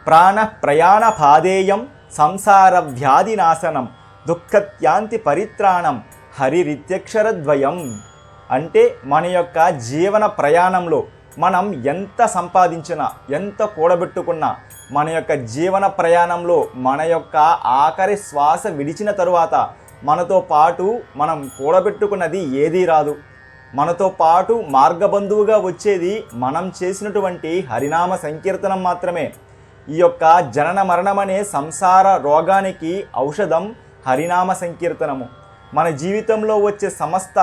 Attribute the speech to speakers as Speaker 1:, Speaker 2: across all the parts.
Speaker 1: ప్రాణ ప్రయాణ పాదేయం సంసార వ్యాధినాశనం దుఃఖత్యాంతి పరిత్రాణం హరిరిత్యక్షరద్వయం. అంటే మన యొక్క జీవన ప్రయాణంలో మనం ఎంత సంపాదించినా, ఎంత కూడబెట్టుకున్నా, మన యొక్క జీవన ప్రయాణంలో మన యొక్క ఆఖరి శ్వాస విడిచిన తరువాత మనతో పాటు మనం కూడబెట్టుకున్నది ఏదీ రాదు. మనతో పాటు మార్గబంధువుగా వచ్చేది మనం చేసినటువంటి హరినామ సంకీర్తనం మాత్రమే. ఈ యొక్క జనన మరణం అనే సంసార రోగానికి ఔషధం హరినామ సంకీర్తనము. మన జీవితంలో వచ్చే సమస్త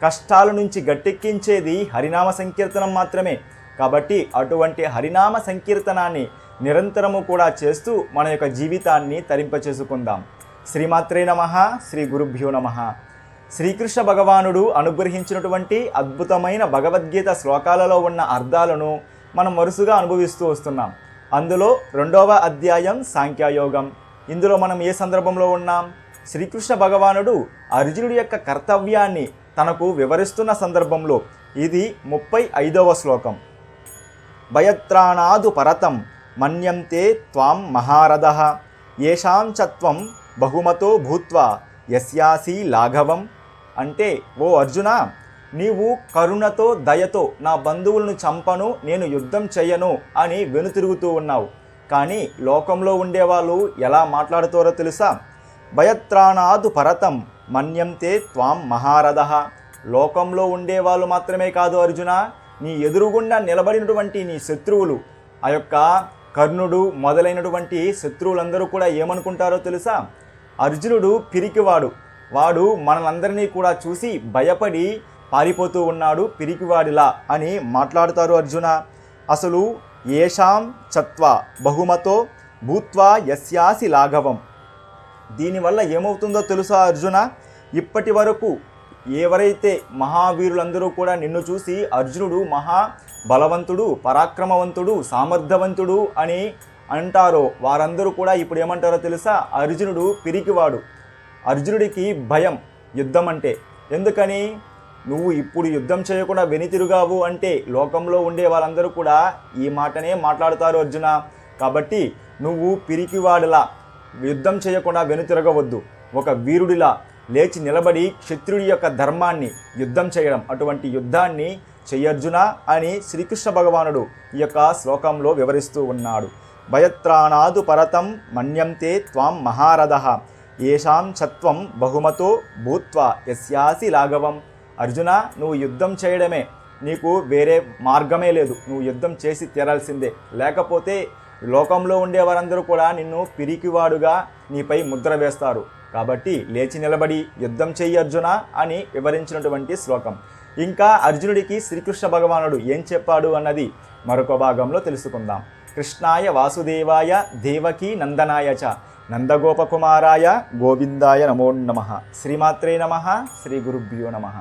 Speaker 1: కష్టాల నుంచి గట్టెక్కించేది హరినామ సంకీర్తనం మాత్రమే. కాబట్టి అటువంటి హరినామ సంకీర్తనాన్ని నిరంతరము కూడా చేస్తూ మన యొక్క జీవితాన్ని తరింపచేసుకుందాం. శ్రీమాత్రే నమః. శ్రీ గురుభ్యో నమః. శ్రీకృష్ణ భగవానుడు అనుగ్రహించినటువంటి అద్భుతమైన భగవద్గీత శ్లోకాలలో ఉన్న అర్థాలను మనం వరుసగా అనుభవిస్తూ వస్తున్నాం. అందులో 2వ అధ్యాయం సాంఖ్యయోగం. ఇందులో మనం ఏ సందర్భంలో ఉన్నాం? శ్రీకృష్ణ భగవానుడు అర్జునుడి యొక్క కర్తవ్యాన్ని తనకు వివరిస్తున్న సందర్భంలో ఇది 35వ శ్లోకం. భయత్రాణాదు పరతం మన్యంతే త్వాం మహారథః ఏషాం చత్వం బహుమతో భూత్వా యస్యాసి లాఘవం. అంటే ఓ అర్జున, నీవు కరుణతో దయతో నా బంధువులను చంపను, నేను యుద్ధం చెయ్యను అని వెనుతిరుగుతూ ఉన్నావు. కానీ లోకంలో ఉండేవాళ్ళు ఎలా మాట్లాడుతారో తెలుసా? భయత్రాణాదు పరతం మన్యంతే త్వాం మహారథః. లోకంలో ఉండేవాళ్ళు మాత్రమే కాదు అర్జున, నీ ఎదురుగుండా నిలబడినటువంటి నీ శత్రువులు, ఆ యొక్క కర్ణుడు మొదలైనటువంటి శత్రువులందరూ కూడా ఏమనుకుంటారో తెలుసా? అర్జునుడు పిరికివాడు, వాడు మనలందరినీ కూడా చూసి భయపడి పారిపోతూ ఉన్నాడు, పిరికివాడిలా అని మాట్లాడుతారు అర్జున. అసలు ఏషాం చత్వా బహుమతో భూత్వా యస్యాసి లాఘవం. దీనివల్ల ఏమవుతుందో తెలుసా అర్జున? ఇప్పటి వరకు ఎవరైతే మహావీరులందరూ కూడా నిన్ను చూసి అర్జునుడు మహా బలవంతుడు, పరాక్రమవంతుడు, సామర్థ్యవంతుడు అని అంటారో వారందరూ కూడా ఇప్పుడు ఏమంటారో తెలుసా? అర్జునుడు పిరికివాడు. అర్జునుడికి భయం యుద్ధం అంటే. ఎందుకని? నువ్వు ఇప్పుడు యుద్ధం చేయకుండా వెనుతిరుగావు అంటే లోకంలో ఉండే వాళ్ళందరూ కూడా ఈ మాటనే మాట్లాడుతారు అర్జున. కాబట్టి నువ్వు పిరికివాడిలా యుద్ధం చేయకుండా వెనుతిరగవద్దు. ఒక వీరుడిలా లేచి నిలబడి క్షత్రుడి యొక్క ధర్మాన్ని యుద్ధం చేయడం, అటువంటి యుద్ధాన్ని చెయ్యర్జున అని శ్రీకృష్ణ భగవానుడు ఈ యొక్క శ్లోకంలో వివరిస్తూ ఉన్నాడు. భయత్రాణాదు పరతం మన్యంతే త్వాం మహారథః ఏషాం చత్వం బహుమతో భూత్వా యస్యాసి లాఘవం. అర్జున, నువ్వు యుద్ధం చేయడమే, నీకు వేరే మార్గమే లేదు. నువ్వు యుద్ధం చేసి తీరాల్సిందే. లేకపోతే లోకంలో ఉండే వారందరూ కూడా నిన్ను పిరికివాడుగా నీపై ముద్ర వేస్తారు. కాబట్టి లేచి నిలబడి యుద్ధం చెయ్యి అర్జున అని వివరించినటువంటి శ్లోకం. ఇంకా అర్జునుడికి శ్రీకృష్ణ భగవానుడు ఏం చెప్పాడు అన్నది మరొక భాగంలో తెలుసుకుందాం. కృష్ణాయ వాసుదేవాయ దేవకీ నందనాయ చ నందగోపకుమారాయ గోవిందాయ నమో నమః. శ్రీమాత్రే నమః. శ్రీ గురుభ్యో నమః.